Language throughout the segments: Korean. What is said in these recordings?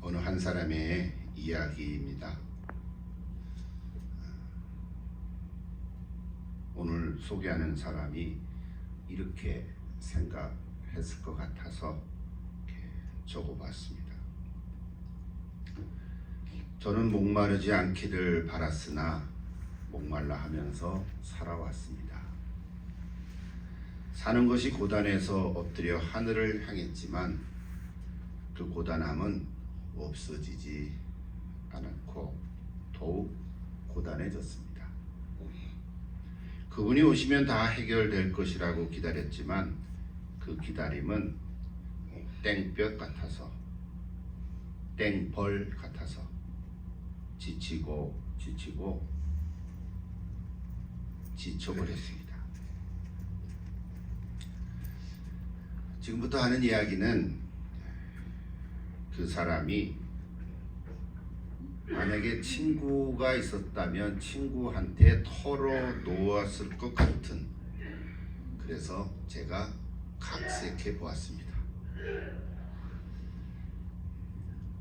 어느 한 사람의 이야기입니다. 오늘 소개하는 사람이 이렇게 생각했을 것 같아서 이렇게 적어봤습니다. 저는 목마르지 않기를 바랐으나 목말라 하면서 살아왔습니다. 사는 것이 고단해서 엎드려 하늘을 향했지만 그 고단함은 없어지지 않았고 더욱 고단해졌습니다. 그분이 오시면 다 해결될 것이라고 기다렸지만 그 기다림은 땡볕 같아서 땡벌 같아서 지치고 지쳐버렸습니다. 지금부터 하는 이야기는 그 사람이 만약에 친구가 있었다면 친구한테 털어놓았을 것 같은, 그래서 제가 각색해 보았습니다.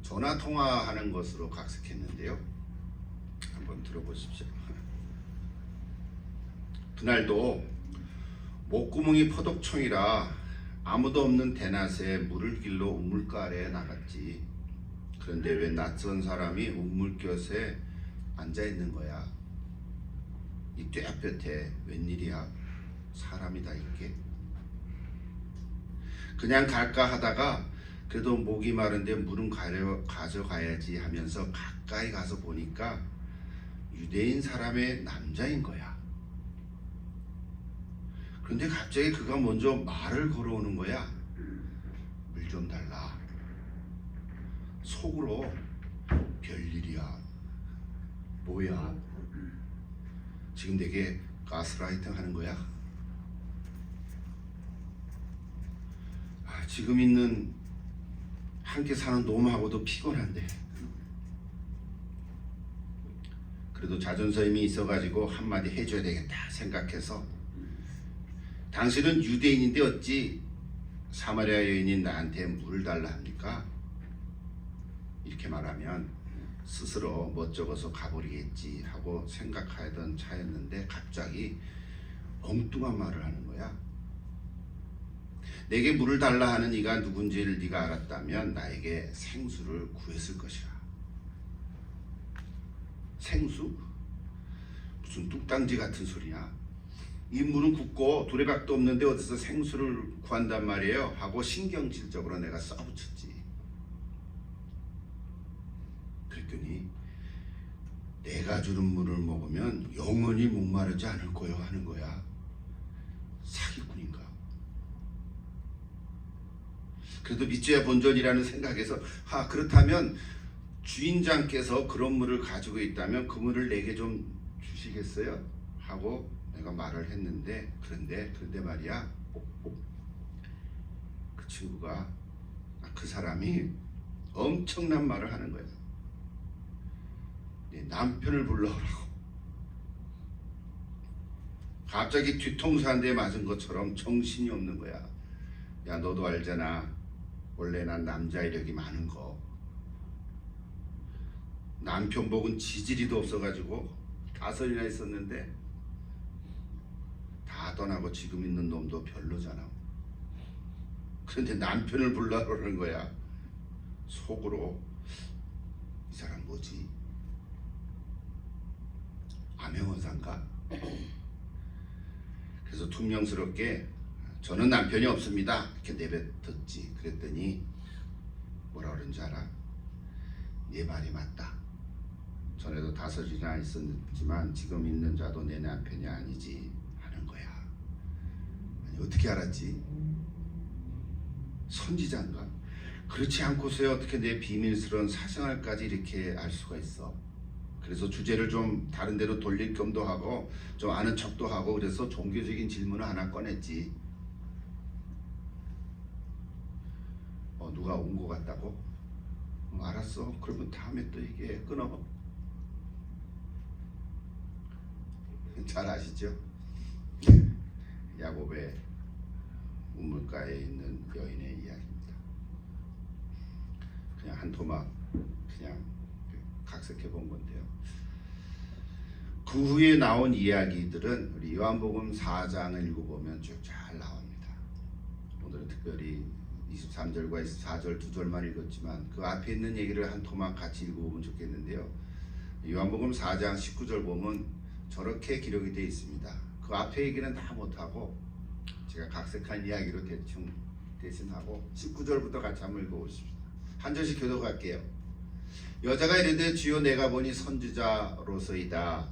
전화 통화하는 것으로 각색했는데요. 한번 들어보십시오. 그날도 목구멍이 퍼덕총이라 아무도 없는 대낮에 물을 길러 우물가 아래에 나갔지. 그런데 왜 낯선 사람이 우물곁에 앉아있는 거야? 이 뙤볕에 웬일이야? 사람이 다 있게? 그냥 갈까 하다가 그래도 목이 마른데 물은 가져가야지 하면서 가까이 가서 보니까 유대인 사람의 남자인 거야. 그런데 갑자기 그가 먼저 말을 걸어오는 거야. 물 좀 달라. 속으로 별일이야. 뭐야? 지금 내게 가스라이팅 하는 거야? 지금 있는 함께 사는 놈하고도 피곤한데 그래도 자존심이 있어가지고 한마디 해줘야 되겠다 생각해서, 당신은 유대인인데 어찌 사마리아 여인인 나한테 물을 달라 합니까? 이렇게 말하면 스스로 멋쩍어서 가버리겠지 하고 생각하던 차였는데 갑자기 엉뚱한 말을 하는 거야. 내게 물을 달라 하는 이가 누군지를 네가 알았다면 나에게 생수를 구했을 것이라. 생수? 무슨 뚝딱지 같은 소리야. 이 물은 굳고 두레박도 없는데 어디서 생수를 구한단 말이에요 하고 신경질적으로 내가 써붙였지. 그랬더니 내가 주는 물을 먹으면 영원히 목마르지 않을 거요 하는 거야. 사기꾼인가? 그래도 믿져야 본전이라는 생각에서 그렇다면 주인장께서 그런 물을 가지고 있다면 그 물을 내게 좀 주시겠어요? 하고 내가 말을 했는데, 그런데 말이야, 그 친구가, 그 사람이 엄청난 말을 하는 거야. 네 남편을 불러오라고. 갑자기 뒤통수 한 대 맞은 것처럼 정신이 없는 거야. 야, 너도 알잖아. 원래 난 남자 이력이 많은 거. 남편 복은 지지리도 없어가지고 5이나 있었는데 다 떠나고 지금 있는 놈도 별로잖아. 그런데 남편을 불러오라는 거야. 속으로 이 사람 뭐지? 암행어사인가? 그래서 퉁명스럽게 저는 남편이 없습니다 이렇게 내뱉었지. 그랬더니 뭐라 그런지 알아? 네 말이 맞다. 전에도 5이나 있었지만 지금 있는 자도 내 남편이 아니지 하는 거야. 아니, 어떻게 알았지? 선지자인가? 그렇지 않고서야 어떻게 내 비밀스러운 사생활까지 이렇게 알 수가 있어? 그래서 주제를 좀 다른 데로 돌릴 겸도 하고 좀 아는 척도 하고 그래서 종교적인 질문을 하나 꺼냈지. 누가 온 것 같다고? 알았어. 그러면 다음에 또 얘기해. 끊어. 잘 아시죠? 야곱의 우물가에 있는 여인의 이야기입니다. 그냥 한 토막 그냥 각색해 본 건데요. 그 후에 나온 이야기들은 우리 요한복음 4장을 읽어보면 쭉 잘 나옵니다. 오늘은 특별히 23절과 24절 두 절만 읽었지만 그 앞에 있는 얘기를 한 토막 같이 읽어보면 좋겠는데요. 요한복음 4장 19절 보면 저렇게 기록이 되어 있습니다. 그 앞에 얘기는 다 못하고 제가 각색한 이야기로 대충 대신하고 19절부터 같이 한번 읽어보십시다. 한 절씩 교독할게요. 여자가 이르되 주여 내가 보니 선지자로서이다.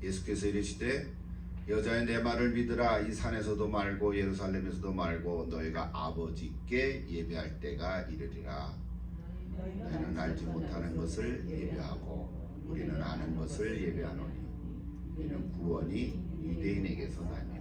예수께서 이르시되 여자의 내 말을 믿으라. 이 산에서도 말고 예루살렘에서도 말고 너희가 아버지께 예배할 때가 이르리라. 너희는 알지 못하는 것을 예배하고 우리는 아는 것을 예배하노니 이는 구원이 유대인에게서 나니라.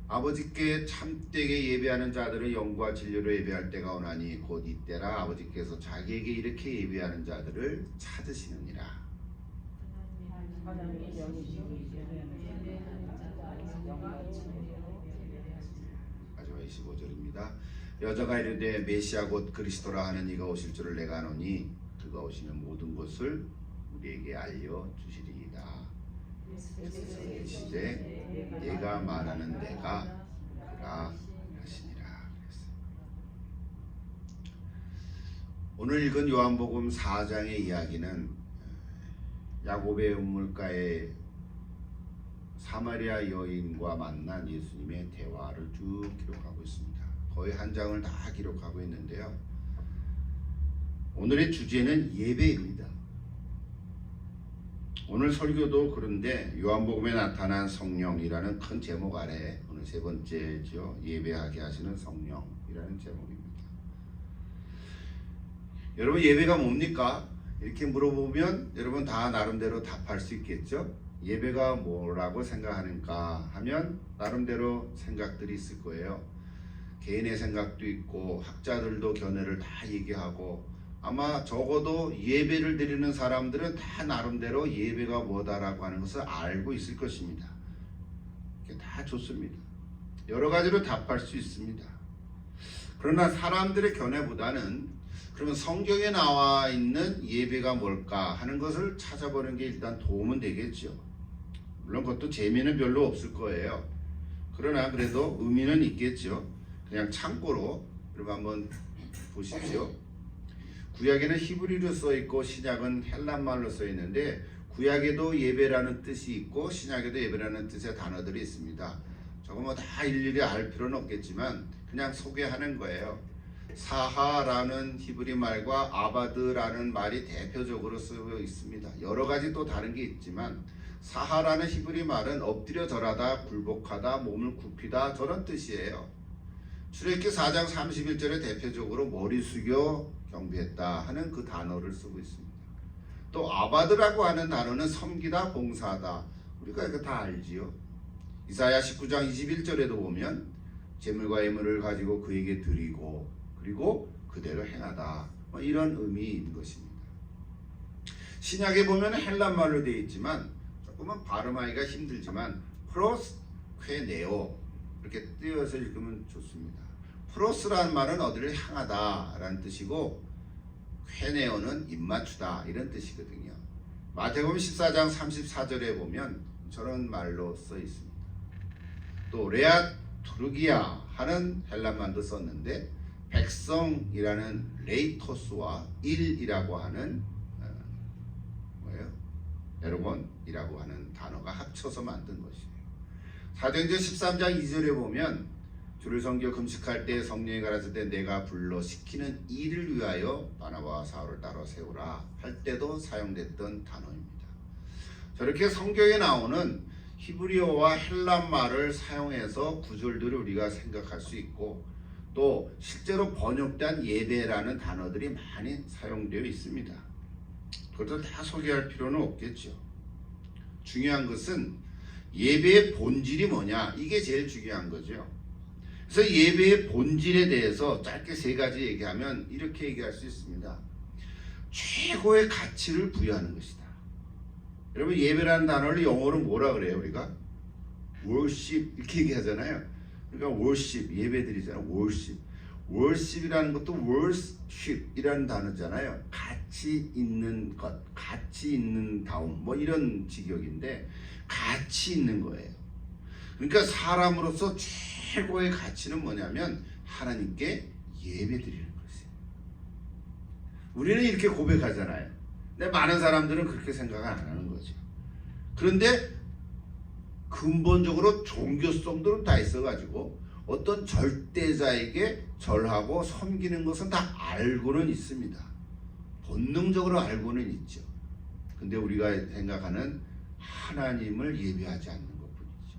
아버지께 참되게 예배하는 자들은 영과 진리로 예배할 때가 오나니 곧 이때라. 아버지께서 자기에게 이렇게 예배하는 자들을 찾으시느니라. 마지막 25절입니다. 여자가 이르되 메시아 곧 그리스도라 하는 이가 오실 줄을 내가 아노니 그가 오시는 모든 것을 우리에게 알려주시리이다. 시대 내가 말하는 내가 그라 하시니라. 오늘 읽은 요한복음 4장의 이야기는 야곱의 우물가에 사마리아 여인과 만난 예수님의 대화를 쭉 기록하고 있습니다. 거의 한 장을 다 기록하고 있는데요. 오늘의 주제는 예배입니다. 오늘 설교도 그런데 요한복음에 나타난 성령이라는 큰 제목 아래 오늘 세 번째죠. 예배하게 하시는 성령이라는 제목입니다. 여러분 예배가 뭡니까? 이렇게 물어보면 여러분 다 나름대로 답할 수 있겠죠? 예배가 뭐라고 생각하는가 하면 나름대로 생각들이 있을 거예요. 개인의 생각도 있고 학자들도 견해를 다 얘기하고 아마 적어도 예배를 드리는 사람들은 다 나름대로 예배가 뭐다라고 하는 것을 알고 있을 것입니다. 다 좋습니다. 여러 가지로 답할 수 있습니다. 그러나 사람들의 견해보다는 그러면 성경에 나와 있는 예배가 뭘까 하는 것을 찾아보는 게 일단 도움은 되겠죠. 물론 그것도 재미는 별로 없을 거예요. 그러나 그래도 의미는 있겠죠. 그냥 참고로 여러분 한번 보십시오. 구약에는 히브리어로 써있고 신약은 헬란말로 써있는데 구약에도 예배라는 뜻이 있고 신약에도 예배라는 뜻의 단어들이 있습니다. 저거 뭐 다 일일이 알 필요는 없겠지만 그냥 소개하는 거예요. 사하라는 히브리 말과 아바드라는 말이 대표적으로 쓰고 있습니다. 여러 가지 또 다른 게 있지만 사하라는 히브리 말은 엎드려 절하다, 굴복하다, 몸을 굽히다 저런 뜻이에요. 출애굽기 4장 31절에 대표적으로 머리 숙여 경배했다 하는 그 단어를 쓰고 있습니다. 또 아바드라고 하는 단어는 섬기다, 봉사하다. 우리가 이거 다 알지요. 이사야 19장 21절에도 보면 제물과 예물을 가지고 그에게 드리고 그리고 그대로 행하다. 뭐 이런 의미인 것입니다. 신약에 보면 헬란말로 되어 있지만 조금은 발음하기가 힘들지만 프로스퀘네오 이렇게 띄어서 읽으면 좋습니다. 프로스라는 말은 어디를 향하다 라는 뜻이고 퀘네오는 입맞추다 이런 뜻이거든요. 마태복음 14장 34절에 보면 저런 말로 써 있습니다. 또 레아투르기아 하는 헬란말도 썼는데 백성이라는 레이토스와 일이라고 하는 에르곤이라고 하는 단어가 합쳐서 만든 것이에요. 사도행전 13장 2절에 보면 주를 섬겨 금식할 때 성령이 가라사대 때 내가 불러 시키는 일을 위하여 바나바와 사울을 따로 세우라 할 때도 사용됐던 단어입니다. 저렇게 성경에 나오는 히브리어와 헬란말을 사용해서 구절들을 우리가 생각할 수 있고 또 실제로 번역된 예배라는 단어들이 많이 사용되어 있습니다. 그것도 다 소개할 필요는 없겠죠. 중요한 것은 예배의 본질이 뭐냐 이게 제일 중요한 거죠. 그래서 예배의 본질에 대해서 짧게 세 가지 얘기하면 이렇게 얘기할 수 있습니다. 최고의 가치를 부여하는 것이다. 여러분, 예배라는 단어를 영어로 뭐라 그래요? 우리가 worship 이렇게 얘기하잖아요. 그러니까 worship, 예배드리잖아요. worship이라는 것도 worship이라는 단어잖아요. 가치 있는 것, 가치 있는 다움, 뭐 이런 직역인데 가치 있는 거예요. 그러니까 사람으로서 최고의 가치는 뭐냐면 하나님께 예배드리는 것이에요. 우리는 이렇게 고백하잖아요. 근데 많은 사람들은 그렇게 생각을 안 하는 거죠. 그런데 근본적으로 종교성들은 다 있어가지고 어떤 절대자에게 절하고 섬기는 것은 다 알고는 있습니다. 본능적으로 알고는 있죠. 근데 우리가 생각하는 하나님을 예배하지 않는 것뿐이죠.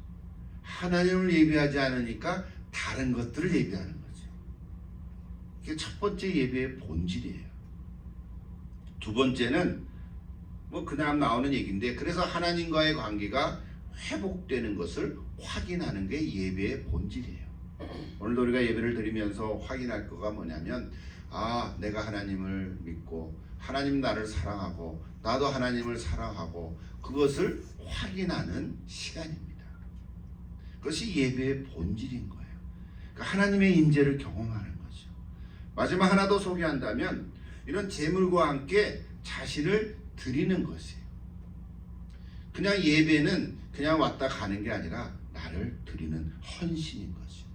하나님을 예배하지 않으니까 다른 것들을 예배하는 거죠. 이게 첫 번째 예배의 본질이에요. 두 번째는 뭐 그냥 나오는 얘기인데, 그래서 하나님과의 관계가 회복되는 것을 확인하는 게 예배의 본질이에요. 오늘도 우리가 예배를 드리면서 확인할 거가 뭐냐면, 내가 하나님을 믿고 하나님 나를 사랑하고 나도 하나님을 사랑하고 그것을 확인하는 시간입니다. 그것이 예배의 본질인 거예요. 그러니까 하나님의 임재를 경험하는 거죠. 마지막 하나 더 소개한다면, 이런 제물과 함께 자신을 드리는 것이에요. 그냥 예배는 그냥 왔다 가는 게 아니라 나를 드리는 헌신인 거죠.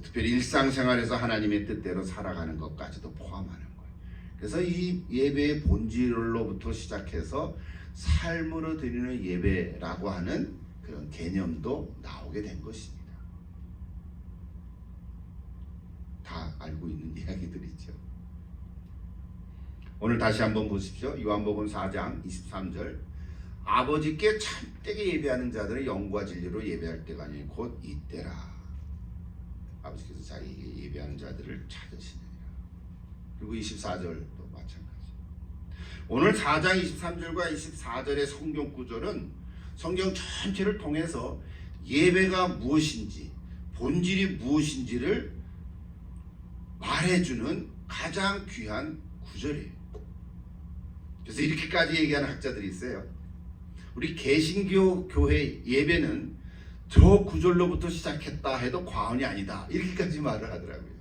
특별히 일상생활에서 하나님의 뜻대로 살아가는 것까지도 포함하는 거예요. 그래서 이 예배의 본질로부터 시작해서 삶으로 드리는 예배라고 하는 그런 개념도 나오게 된 것입니다. 다 알고 있는 이야기들이죠. 오늘 다시 한번 보십시오. 요한복음 4장 23절. 아버지께 참되게 예배하는 자들은 영과 진리로 예배할 때가 아니 곧 이때라. 아버지께서 자기에게 예배하는 자들을 찾으시느니라. 그리고 24절도 마찬가지. 오늘 4장 23절과 24절의 성경 구절은 성경 전체를 통해서 예배가 무엇인지, 본질이 무엇인지를 말해주는 가장 귀한 구절이에요. 그래서 이렇게까지 얘기하는 학자들이 있어요. 우리 개신교 교회 예배는 저 구절로부터 시작했다 해도 과언이 아니다, 이렇게까지 말을 하더라고요.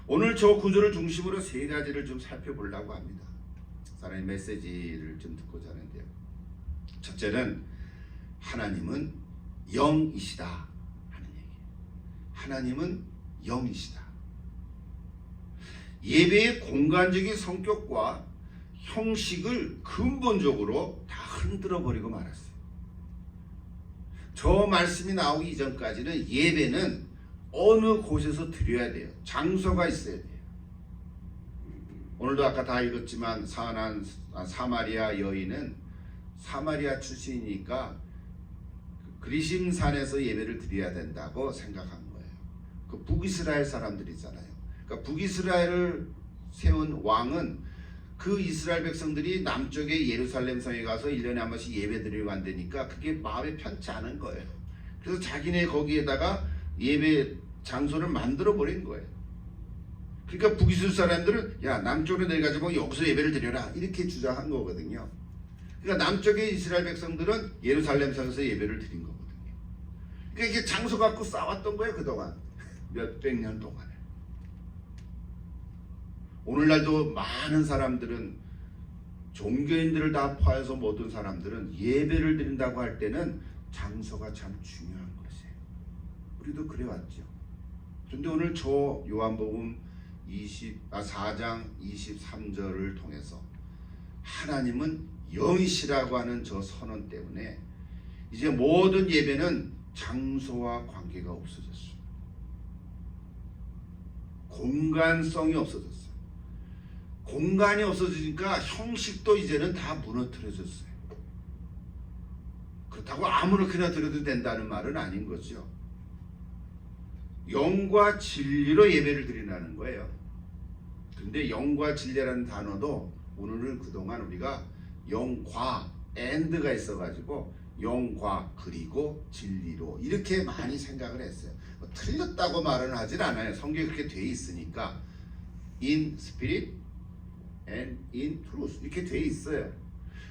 오늘 저 구절을 중심으로 세 가지를 좀 살펴보려고 합니다. 사랑의 메시지를 좀 듣고자 하는데요. 첫째는 하나님은 영이시다 하는 얘기예요. 하나님은 영이시다. 예배의 공간적인 성격과 형식을 근본적으로 다 흔들어 버리고 말았어요. 저 말씀이 나오기 이전까지는 예배는 어느 곳에서 드려야 돼요. 장소가 있어야 돼요. 오늘도 아까 다 읽었지만 선한 사마리아 여인은 사마리아 출신이니까 그리심산에서 예배를 드려야 된다고 생각한 거예요. 그 북이스라엘 사람들이잖아요. 그러니까 북이스라엘을 세운 왕은 그 이스라엘 백성들이 남쪽의 예루살렘 성에 가서 1년에 한 번씩 예배드리러 간다니까 그게 마음에 편치 않은 거예요. 그래서 자기네 거기에다가 예배 장소를 만들어 버린 거예요. 그러니까 북이스라엘 사람들은 야, 남쪽으로 내려가지고 여기서 예배를 드려라, 이렇게 주장한 거거든요. 그러니까 남쪽의 이스라엘 백성들은 예루살렘 성에서 예배를 드린 거거든요. 그러니까 이게 장소 갖고 싸웠던 거예요, 그동안 몇백 년 동안에. 오늘날도 많은 사람들은, 종교인들을 다 포함해서 모든 사람들은 예배를 드린다고 할 때는 장소가 참 중요한 것이에요. 우리도 그래왔죠. 그런데 오늘 저 요한복음 4장 23절을 통해서 하나님은 영이시라고 하는 저 선언 때문에 이제 모든 예배는 장소와 관계가 없어졌어요. 공간성이 없어졌어요. 공간이 없어지니까 형식도 이제는 다 무너뜨려졌어요. 그렇다고 아무렇게나 드려도 된다는 말은 아닌 거죠. 영과 진리로 예배를 드리라는 거예요. 근데 영과 진리라는 단어도 오늘은 그동안 우리가 영과 and가 있어가지고 영과 그리고 진리로 이렇게 많이 생각을 했어요. 틀렸다고 말은 하질 않아요. 성경에 그렇게 돼 있으니까. in spirit and in truth 이렇게 돼 있어요.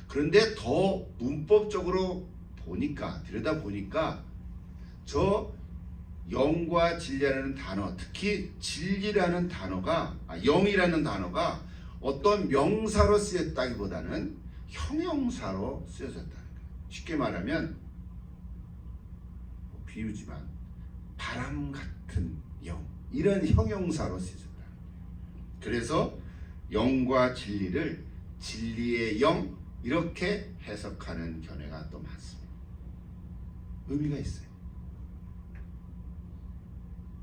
그런데 더 문법적으로 보니까 들여다 보니까 저 영과 진리라는 단어, 특히 진리라는 단어가 영이라는 단어가 어떤 명사로 쓰였다기보다는 형용사로 쓰여졌다는 거예요. 쉽게 말하면 비유지만 바람 같은 영 이런 형용사로 쓰여졌다는 거예요. 그래서 영과 진리를 진리의 영 이렇게 해석하는 견해가 또 많습니다. 의미가 있어요.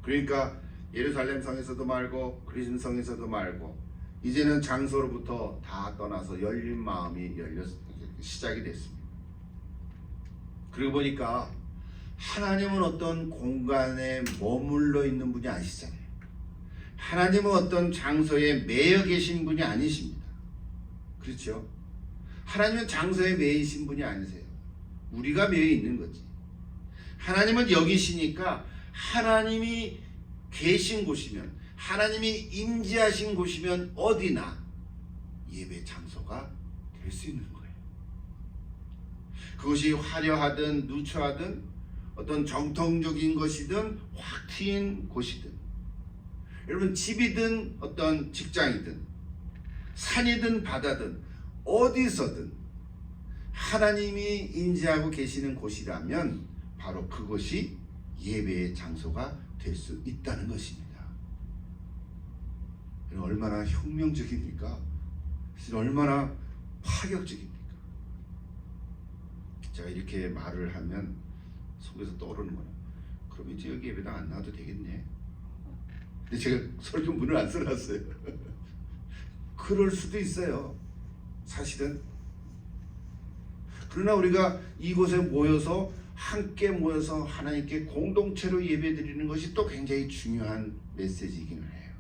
그러니까 예루살렘 성에서도 말고 그리스 성에서도 말고 이제는 장소로부터 다 떠나서 열린 마음이 시작이 됐습니다. 그러고 보니까 하나님은 어떤 공간에 머물러 있는 분이 아니시잖아요. 하나님은 어떤 장소에 매여 계신 분이 아니십니다. 그렇죠? 하나님은 장소에 매이신 분이 아니세요. 우리가 매여 있는 거지. 하나님은 여기시니까 하나님이 계신 곳이면 하나님이 임재하신 곳이면 어디나 예배 장소가 될 수 있는 거예요. 그것이 화려하든 누추하든 어떤 정통적인 것이든 확 트인 곳이든 여러분 집이든 어떤 직장이든 산이든 바다든 어디서든 하나님이 임재하고 계시는 곳이라면 바로 그것이 예배의 장소가 될 수 있다는 것입니다. 얼마나 혁명적입니까? 얼마나 파격적입니까? 제가 이렇게 말을 하면 속에서 떠오르는 거예요. 그럼 이제 여기 예배당 안 나와도 되겠네. 근데 제가 설교 문을 안 써놨어요. 그럴 수도 있어요. 사실은. 그러나 우리가 이곳에 모여서 함께 모여서 하나님께 공동체로 예배드리는 것이 또 굉장히 중요한 메시지이긴 해요.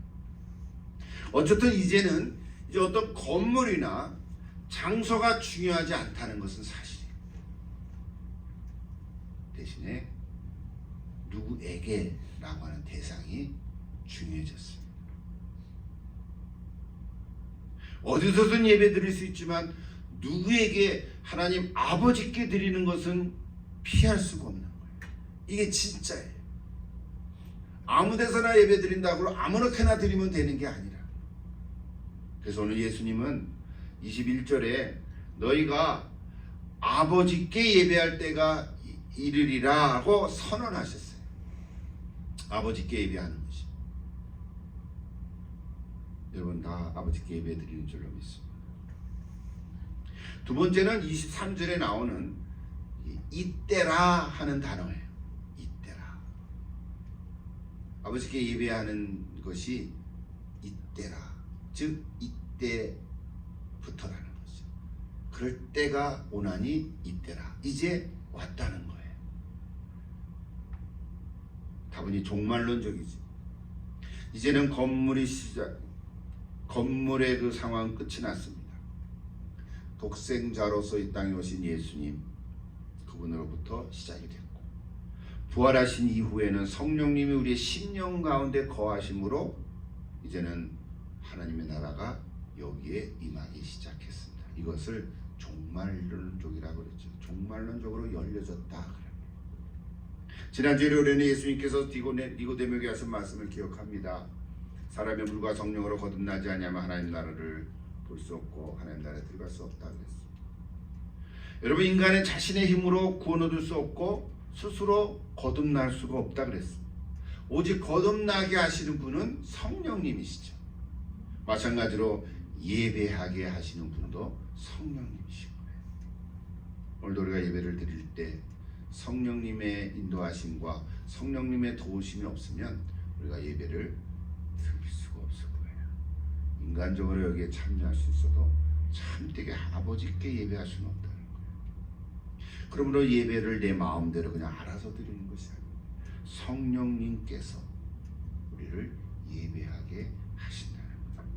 어쨌든 이제는 이제 어떤 건물이나 장소가 중요하지 않다는 것은 사실이에요. 대신에 누구에게라고 하는 대상이 중요해졌습니다. 어디서든 예배 드릴 수 있지만 누구에게 하나님 아버지께 드리는 것은 피할 수가 없는 거예요. 이게 진짜예요. 아무 데서나 예배 드린다고 아무렇게나 드리면 되는 게 아니라. 그래서 오늘 예수님은 21절에 너희가 아버지께 예배할 때가 이르리라 하고 선언하셨어요. 아버지께 예배하는 것이. 여러분 다 아버지께 예배 드리는 줄로 믿습니다. 두 번째는 23절에 나오는 이때라 하는 단어예요. 이때라. 아버지께 예배하는 것이 이때라. 즉 이때부터라는 거죠. 그럴 때가 오나니 이때라. 이제 왔다는 거예요. 다분히 종말론적이지. 이제는 건물의 그 상황은 끝이 났습니다. 독생자로서 이 땅에 오신 예수님 그분으로부터 시작이 됐고 부활하신 이후에는 성령님이 우리의 심령 가운데 거하심으로 이제는 하나님의 나라가 여기에 임하기 시작했습니다. 이것을 종말론적이라고 그랬죠. 종말론적으로 열려졌다. 지난주 일요일에는 예수님께서 니고데모에게 하신 말씀을 기억합니다. 사람의 물과 성령으로 거듭나지 않으면 하나님 나라를 볼 수 없고 하나님 나라에 들어갈 수 없다 그랬습니다. 여러분 인간은 자신의 힘으로 구원 얻을 수 없고 스스로 거듭날 수가 없다 그랬습니다. 오직 거듭나게 하시는 분은 성령님이시죠. 마찬가지로 예배하게 하시는 분도 성령님이시고 오늘도 우리가 예배를 드릴 때 성령님의 인도하심과 성령님의 도우심이 없으면 우리가 예배를 드릴 수가 없을 거예요. 인간적으로 여기에 참여할 수 있어도 참되게 아버지께 예배할 수는 없다는 거예요. 그러므로 예배를 내 마음대로 그냥 알아서 드리는 것이 아니에요. 성령님께서 우리를 예배하게 하신다는 거예요.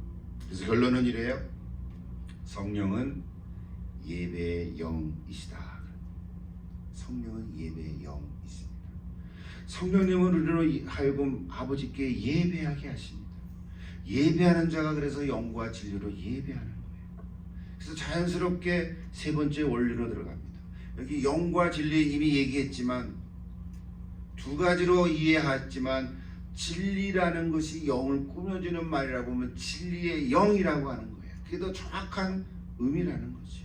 그래서 결론은 이래요. 성령은 예배의 영이시다. 성령은 예배의 영이십니다. 성령님은 우리로 하여금 아버지께 예배하게 하십니다. 예배하는 자가 그래서 영과 진리로 예배하는 거예요. 그래서 자연스럽게 세 번째 원리로 들어갑니다. 여기 영과 진리 이미 얘기했지만 두 가지로 이해했지만 진리라는 것이 영을 꾸며주는 말이라고 하면 진리의 영이라고 하는 거예요. 그게 더 정확한 의미라는 거죠.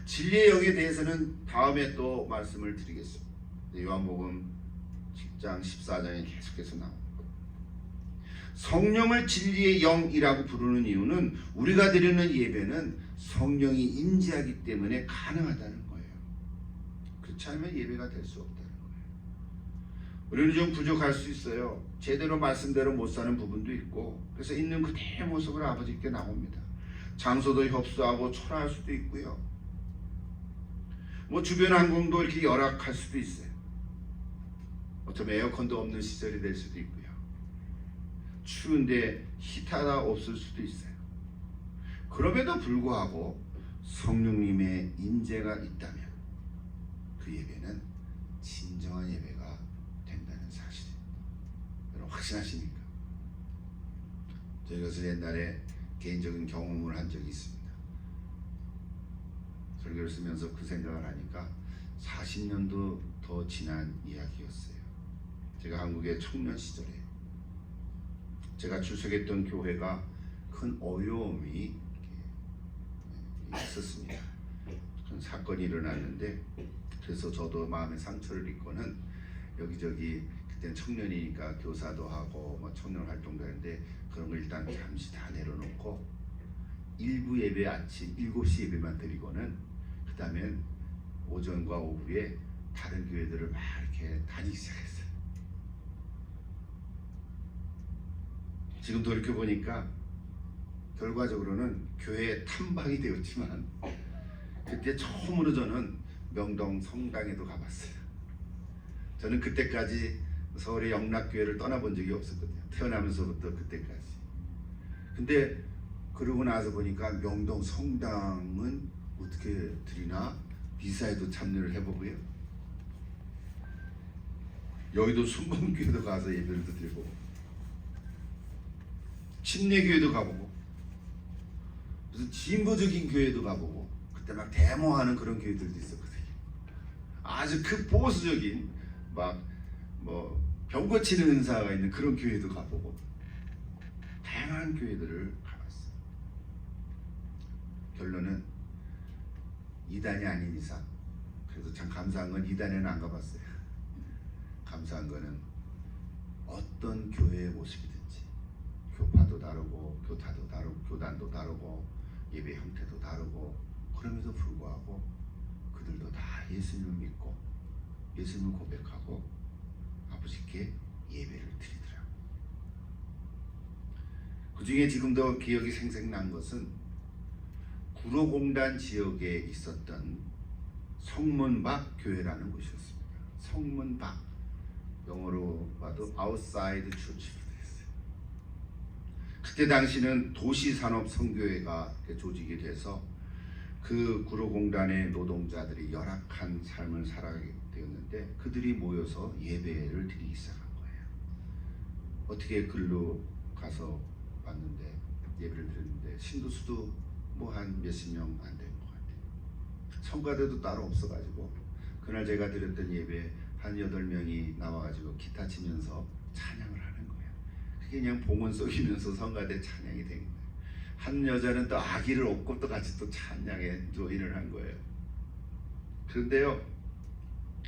진리의 영에 대해서는 다음에 또 말씀을 드리겠습니다. 요한복음 10장 14장에 계속해서 나옵니다. 성령을 진리의 영이라고 부르는 이유는 우리가 드리는 예배는 성령이 임재하기 때문에 가능하다는 거예요. 그렇지 않으면 예배가 될 수 없다는 거예요. 우리는 좀 부족할 수 있어요. 제대로 말씀대로 못 사는 부분도 있고, 그래서 있는 그대의 모습을 아버지께 나옵니다. 장소도 협소하고 초라할 수도 있고요. 뭐 주변 환경도 이렇게 열악할 수도 있어요. 어쩌면 에어컨도 없는 시절이 될 수도 있고요. 추운데 히터가 없을 수도 있어요. 그럼에도 불구하고 성령님의 임재가 있다면 그 예배는 진정한 예배가 된다는 사실입니다. 여러분 확신하십니까? 저희 것을 옛날에 개인적인 경험을 한 적이 있습니다. 설교를 쓰면서 그 생각을 하니까 40년도 더 지난 이야기였어요. 제가 한국의 청년 시절에 제가 출석했던 교회가 큰 어려움이 있었습니다. 큰 사건이 일어났는데, 그래서 저도 마음의 상처를 입고는 여기저기 그때는 청년이니까 교사도 하고 뭐 청년 활동도 하는데 그런 걸 일단 잠시 다 내려놓고 일부 예배 아침 7시 예배만 드리고는 그 다음엔 오전과 오후에 다른 교회들을 막 이렇게 다니기 시작했어요. 지금 돌이켜보니까 결과적으로는 교회에 탐방이 되었지만 그때 처음으로 저는 명동 성당에도 가봤어요. 저는 그때까지 서울의 영락교회를 떠나본 적이 없었거든요. 태어나면서부터 그때까지. 근데 그러고 나서 보니까 명동 성당은 어떻게 드리나 미사에도 참여를 해보고요. 여의도 순복음교회도 가서 예배를 드리고 침례교회도 가보고 무슨 진보적인 교회도 가보고 그때 막 데모하는 그런 교회들도 있었거든요. 아주 그 보수적인 막 뭐 병 고치는 은사가 있는 그런 교회도 가보고 다양한 교회들을 가봤어요. 결론은 이단이 아닌 이상, 그래도 참 감사한 건 이단에는 안 가봤어요. 감사한 거는 어떤 교회의 모습이든지 교파도 다르고 교타도 다르고 교단도 다르고 예배 형태도 다르고 그럼에도 불구하고 그들도 다 예수님을 믿고 예수님을 고백하고 아버지께 예배를 드리더라고요. 그 중에 지금도 기억이 생생난 것은 구로공단 지역에 있었던 성문박 교회라는 곳이었습니다. 성문박, 영어로 봐도 outside church로 되었어요. 그때 당시는 도시산업선교회가 조직이 돼서 그 구로공단의 노동자들이 열악한 삶을 살아가게 되었는데 그들이 모여서 예배를 드리기 시작한 거예요. 어떻게 글로 가서 왔는데 예배를 드렸는데 신도수도 뭐 한 몇십 명 안 된 것 같아요. 성가대도 따로 없어가지고 그날 제가 드렸던 예배 한 8명이 나와가지고 기타 치면서 찬양을 하는 거예요. 그게 그냥 봉헌 속이면서 성가대 찬양이 된 거예요. 한 여자는 또 아기를 업고 또 같이 또 찬양에 조인을 한 거예요. 그런데요,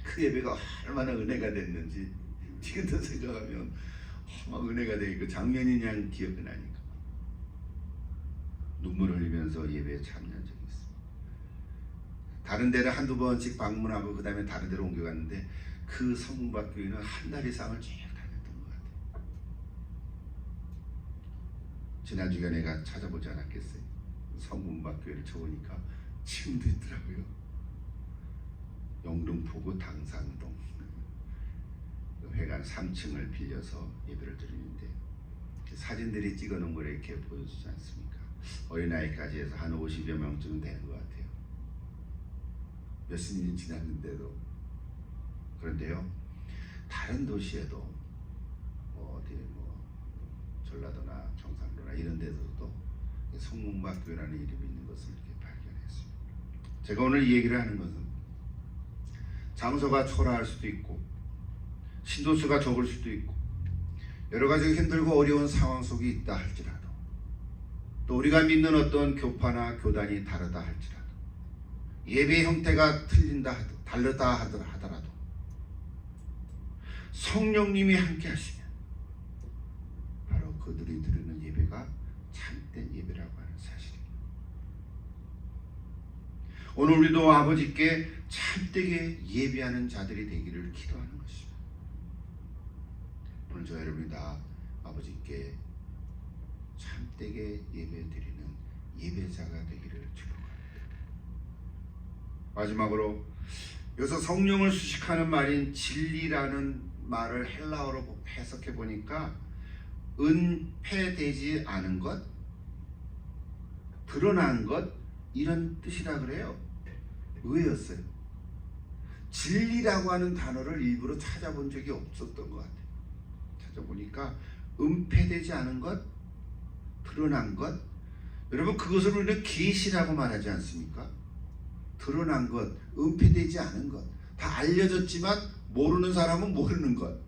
그 예배가 얼마나 은혜가 됐는지 지금도 생각하면 막 은혜가 되고 그 장면이 그냥 기억이 나니까 눈물을 흘리면서 예배에 참여한 적이 있어요. 다른 데를 한두 번씩 방문하고 그 다음에 다른 데로 옮겨갔는데 그 성문박 교회는 한 달 이상을 쭉 다녔던 것 같아요. 지난주에 내가 찾아보지 않았겠어요. 성문박 교회를 쳐보니까 지금도 있더라고요. 영등포구 당산동 회관 3층을 빌려서 예배를 드리는데 사진들이 찍어놓은 걸 이렇게 보여주지 않습니까? 어린아이까지 해서 한 50여 명쯤 되는 것 같아요. 몇십 년이 지났는데도. 그런데요, 다른 도시에도 어디 전라도나 경상도나 이런 데서도 성문박교회라는 이름이 있는 것을 이렇게 발견했습니다. 제가 오늘 이 얘기를 하는 것은 장소가 초라할 수도 있고 신도수가 적을 수도 있고 여러 가지 힘들고 어려운 상황 속에 있다 할지라도 또 우리가 믿는 어떤 교파나 교단이 다르다 할지라도 예배 형태가 다르다 하더라도 성령님이 함께 하시면 바로 그들이 드리는 예배가 참된 예배라고 하는 사실입니다. 오늘 우리도 아버지께 참되게 예배하는 자들이 되기를 기도하는 것입니다. 오늘 저 여러분이 다 아버지께 참되게 예배드리는 예배자가 되기를 축복합니다. 마지막으로 여기서 성령을 수식하는 말인 진리라는 말을 헬라어로 해석해 보니까 은폐되지 않은 것, 드러난 것 이런 뜻이라 그래요. 의외였어요. 진리라고 하는 단어를 일부러 찾아본 적이 없었던 것 같아요. 찾아보니까 은폐되지 않은 것, 드러난 것. 여러분 그것을 우리는 계시라고 말하지 않습니까? 드러난 것, 은폐되지 않은 것. 다 알려졌지만 모르는 사람은 모르는 것,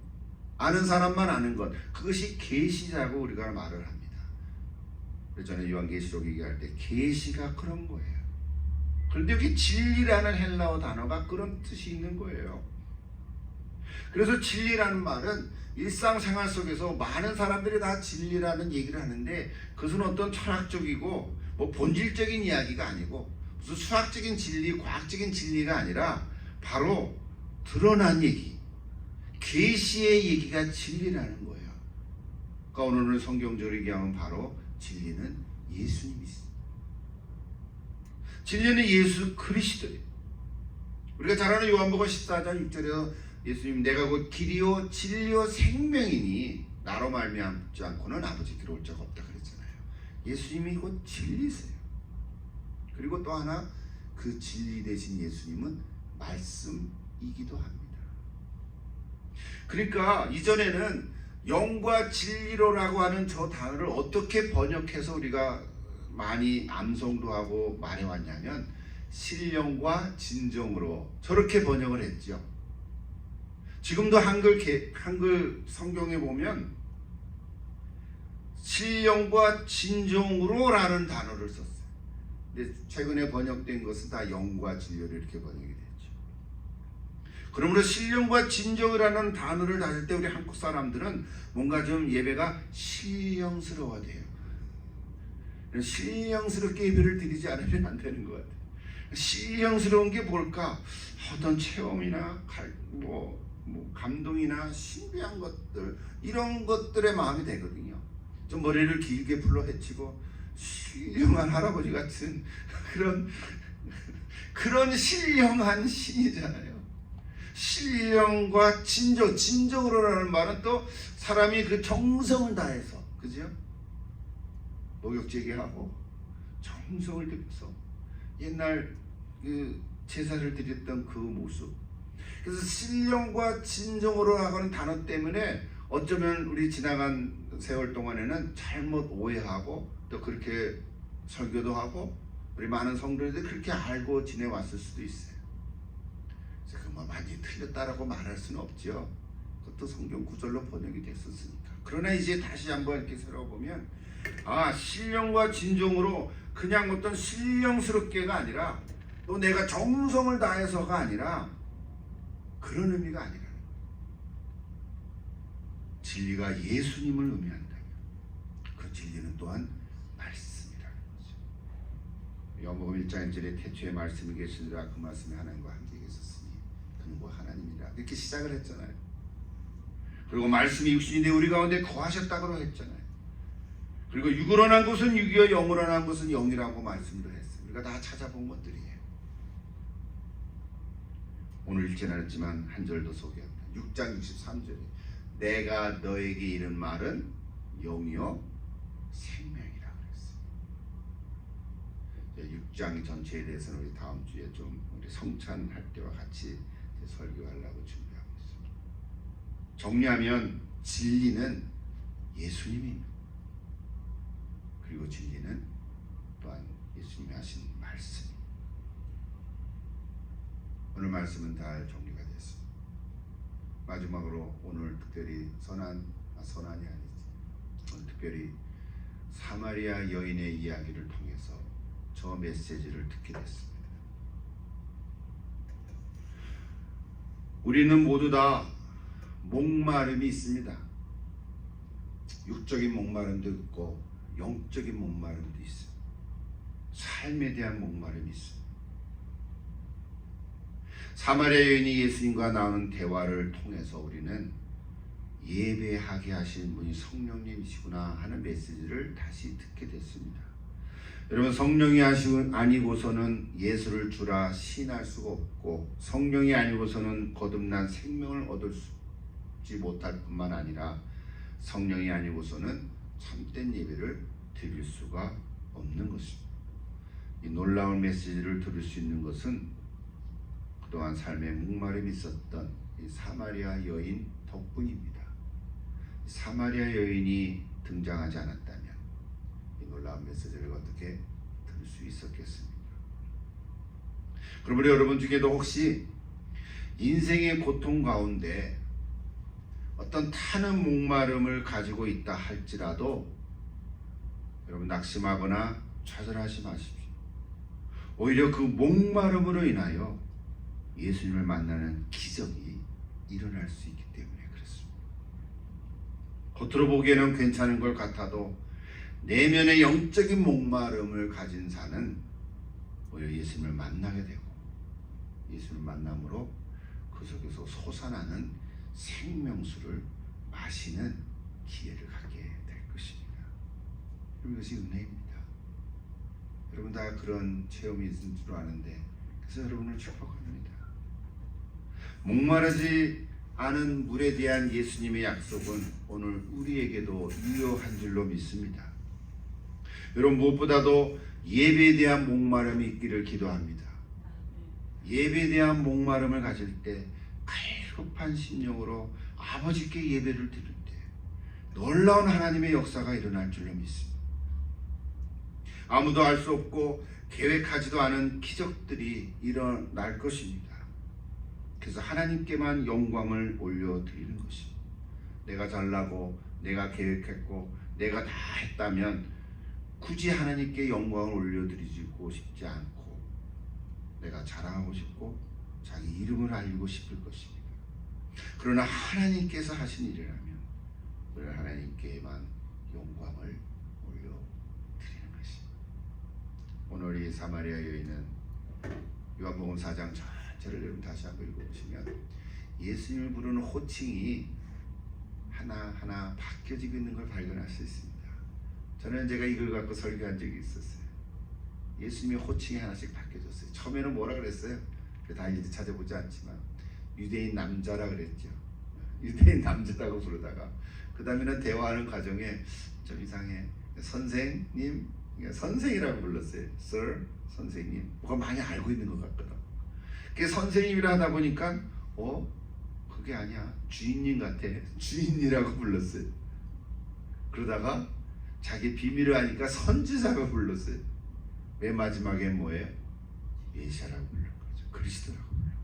아는 사람만 아는 것. 그것이 계시라고 우리가 말을 합니다. 그래서 저는 요한계시록 얘기할 때 계시가 그런 거예요. 그런데 여기 진리라는 헬라어 단어가 그런 뜻이 있는 거예요. 그래서 진리라는 말은 일상생활 속에서 많은 사람들이 다 진리라는 얘기를 하는데 그것은 어떤 철학적이고 뭐 본질적인 이야기가 아니고 무슨 수학적인 진리, 과학적인 진리가 아니라 바로 드러난 얘기, 계시의 얘기가 진리라는 거예요. 그러니까 오늘은 성경적으로 얘기하면 바로 진리는 예수님이십니다. 진리는 예수 그리스도예요. 우리가 잘 아는 요한복음 14장 6절에서 예수님 내가 곧 길이요 진리요 생명이니 나로 말미암지 않고는 아버지께로 올 자가 없다 그랬잖아요. 예수님이 곧 진리세요. 그리고 또 하나 그 진리 되신 예수님은 말씀이기도 합니다. 그러니까 이전에는 영과 진리로라고 하는 저 단어를 어떻게 번역해서 우리가 많이 암송도 하고 말해왔냐면 신령과 진정으로 저렇게 번역을 했죠. 지금도 한글 성경에 보면 신령과 진정으로 라는 단어를 썼어요. 근데 최근에 번역된 것은 다 영과 진리로 이렇게 번역이 됐죠. 그러므로 신령과 진정이라는 단어를 다실 때 우리 한국 사람들은 뭔가 좀 예배가 신령스러워야 돼요. 신령스럽게 예배를 드리지 않으면 안 되는 것 같아요. 신령스러운 게 뭘까? 어떤 체험이나 감동이나 신비한 것들 이런 것들의 마음이 되거든요. 좀 머리를 길게 풀러 헤치고 신령한 할아버지 같은 그런 신령한 신이잖아요. 신령과 진정으로라는 말은 또 사람이 그 정성을 다해서, 그죠? 목욕제기하고 정성을 들여서 옛날 그 제사를 드렸던 그 모습. 그래서 신령과 진정으로 하는 단어 때문에 어쩌면 우리 지나간 세월 동안에는 잘못 오해하고 또 그렇게 설교도 하고 우리 많은 성도들이 그렇게 알고 지내왔을 수도 있어요. 그래서 그 뭐 많이 틀렸다라고 말할 수는 없죠. 그것도 성경 구절로 번역이 됐었으니까. 그러나 이제 다시 한번 이렇게 살아보면 신령과 진정으로 그냥 어떤 신령스럽게가 아니라 또 내가 정성을 다해서가 아니라 그런 의미가 아니라는 거예요. 진리가 예수님을 의미한다면 그 진리는 또한 말씀이라는 거죠. 요한복음 1장 1절에 태초에 말씀이 계시니라 그 말씀이 하나님과 함께 계셨으니 그는 곧 하나님이라 이렇게 시작을 했잖아요. 그리고 말씀이 육신이 되어 우리 가운데 거하셨다고 했잖아요. 그리고 육으로 난 것은 육이요 영으로 난 것은 영이라고 말씀도 했어요. 우리가 다 찾아본 것들이에요. 오늘 읽지 않았지만 한 절도 소개합니다. 6장 63절에 내가 너에게 이른 말은 영이요 생명이라 그랬어요. 6장 전체에 대해서는 우리 다음 주에 좀 우리 성찬할 때와 같이 설교하려고 준비하고 있습니다. 정리하면 진리는 예수님입니다. 그리고 진리는 또한 예수님이 하신 말씀. 오늘 말씀은 다 정리가 됐습니다. 마지막으로 오늘 특별히 선한이 아니지. 오늘 특별히 사마리아 여인의 이야기를 통해서 저 메시지를 듣게 됐습니다. 우리는 모두 다 목마름이 있습니다. 육적인 목마름도 있고 영적인 목마름도 있어요. 삶에 대한 목마름이 있어요. 사마리아 여인이 예수님과 나누는 대화를 통해서 우리는 예배하게 하신 분이 성령님이시구나 하는 메시지를 다시 듣게 됐습니다. 여러분, 성령이 아니고서는 예수를 주라 시인할 수가 없고, 성령이 아니고서는 거듭난 생명을 얻지 못할 뿐만 아니라 성령이 아니고서는 참된 예배를 드릴 수가 없는 것입니다. 이 놀라운 메시지를 들을 수 있는 것은 그동안 삶에 목마름이 있었던 이 사마리아 여인 덕분입니다. 사마리아 여인이 등장하지 않았다면 이 놀라운 메시지를 어떻게 들을 수 있었겠습니까? 그러므로 여러분 중에도 혹시 인생의 고통 가운데 어떤 타는 목마름을 가지고 있다 할지라도 여러분 낙심하거나 좌절하지 마십시오. 오히려 그 목마름으로 인하여 예수님을 만나는 기적이 일어날 수 있기 때문에 그렇습니다. 겉으로 보기에는 괜찮은 것 같아도 내면의 영적인 목마름을 가진 자는 오히려 예수님을 만나게 되고 예수님을 만남으로 그 속에서 솟아나는 생명수를 마시는 기회를 갖게 될 것입니다. 이것이 은혜입니다. 여러분 다 그런 체험이 있을 줄 아는데 그래서 여러분을 축복합니다. 목마르지 않은 물에 대한 예수님의 약속은 오늘 우리에게도 유효한 줄로 믿습니다. 여러분 무엇보다도 예배에 대한 목마름이 있기를 기도합니다. 예배에 대한 목마름을 가질 때 갈급한 심령으로 아버지께 예배를 드릴 때 놀라운 하나님의 역사가 일어날 줄로 믿습니다. 아무도 알 수 없고 계획하지도 않은 기적들이 일어날 것입니다. 그래서 하나님께만 영광을 올려드리는 것입니다. 내가 잘나고 내가 계획했고 내가 다 했다면 굳이 하나님께 영광을 올려드리고 싶지 않고 내가 자랑하고 싶고 자기 이름을 알리고 싶을 것입니다. 그러나 하나님께서 하신 일이라면 우리는 하나님께만 영광을 올려드리는 것입니다. 오늘 이 사마리아 여인은 요한복음 4장 전체를 여러분 다시 한번 읽어보시면 예수님을 부르는 호칭이 하나하나 바뀌어지고 있는 걸 발견할 수 있습니다. 저는 제가 이걸 갖고 설교한 적이 있었어요. 예수님의 호칭이 하나씩 바뀌어졌어요. 처음에는 뭐라 그랬어요? 다 이제 찾아보지 않지만 유대인 남자라 그랬죠. 유대인 남자라고 부르다가 그 다음에는 대화하는 과정에 좀 이상해. 선생님, 선생이라고 불렀어요. Sir, 선생님. 뭐가 많이 알고 있는 것 같거든. 그 선생님이라 하다 보니까 그게 아니야. 주인님 같아. 주인이라고 불렀어요. 그러다가 자기 비밀을 아니까 선지자가 불렀어요. 맨 마지막에 뭐예요? 메시아라고 부른 거죠. 그리스도라고 부른 거죠.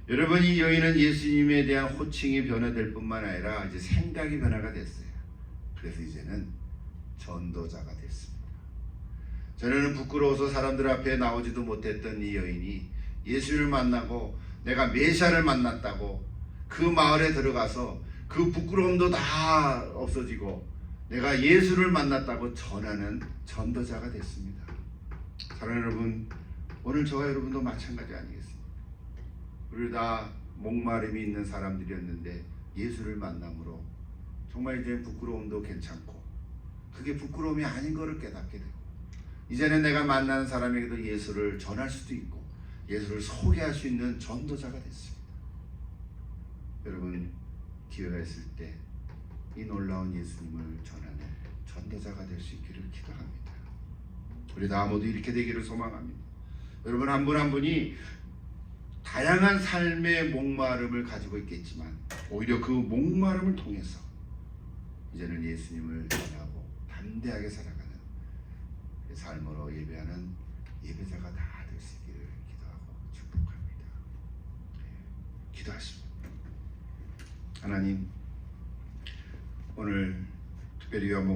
여러분 이 여인은 예수님에 대한 호칭이 변화될 뿐만 아니라 이제 생각이 변화가 됐어요. 그래서 이제는 전도자가 됐습니다. 전에는 부끄러워서 사람들 앞에 나오지도 못했던 이 여인이 예수를 만나고 내가 메시아를 만났다고 그 마을에 들어가서 그 부끄러움도 다 없어지고 내가 예수를 만났다고 전하는 전도자가 됐습니다. 사랑하는 여러분, 오늘 저와 여러분도 마찬가지 아니겠습니까? 우리 다 목마름이 있는 사람들이었는데 예수를 만남으로 정말 이제 부끄러움도 괜찮고 그게 부끄러움이 아닌 것을 깨닫게 되고 이제는 내가 만나는 사람에게도 예수를 전할 수도 있고 예수를 소개할 수 있는 전도자가 됐습니다. 여러분 기회가 있을 때 이 놀라운 예수님을 전하는 전도자가 될 수 있기를 기도합니다. 우리 다 모두 이렇게 되기를 소망합니다. 여러분 한 분 한 분이 다양한 삶의 목마름을 가지고 있겠지만 오히려 그 목마름을 통해서 이제는 예수님을 전하고 담대하게 살아가는 삶으로 예배하는 예배자가 다 될 수 있기를 기도하고 축복합니다. 기도하십니다. 하나님, 오늘 특별히 요한복음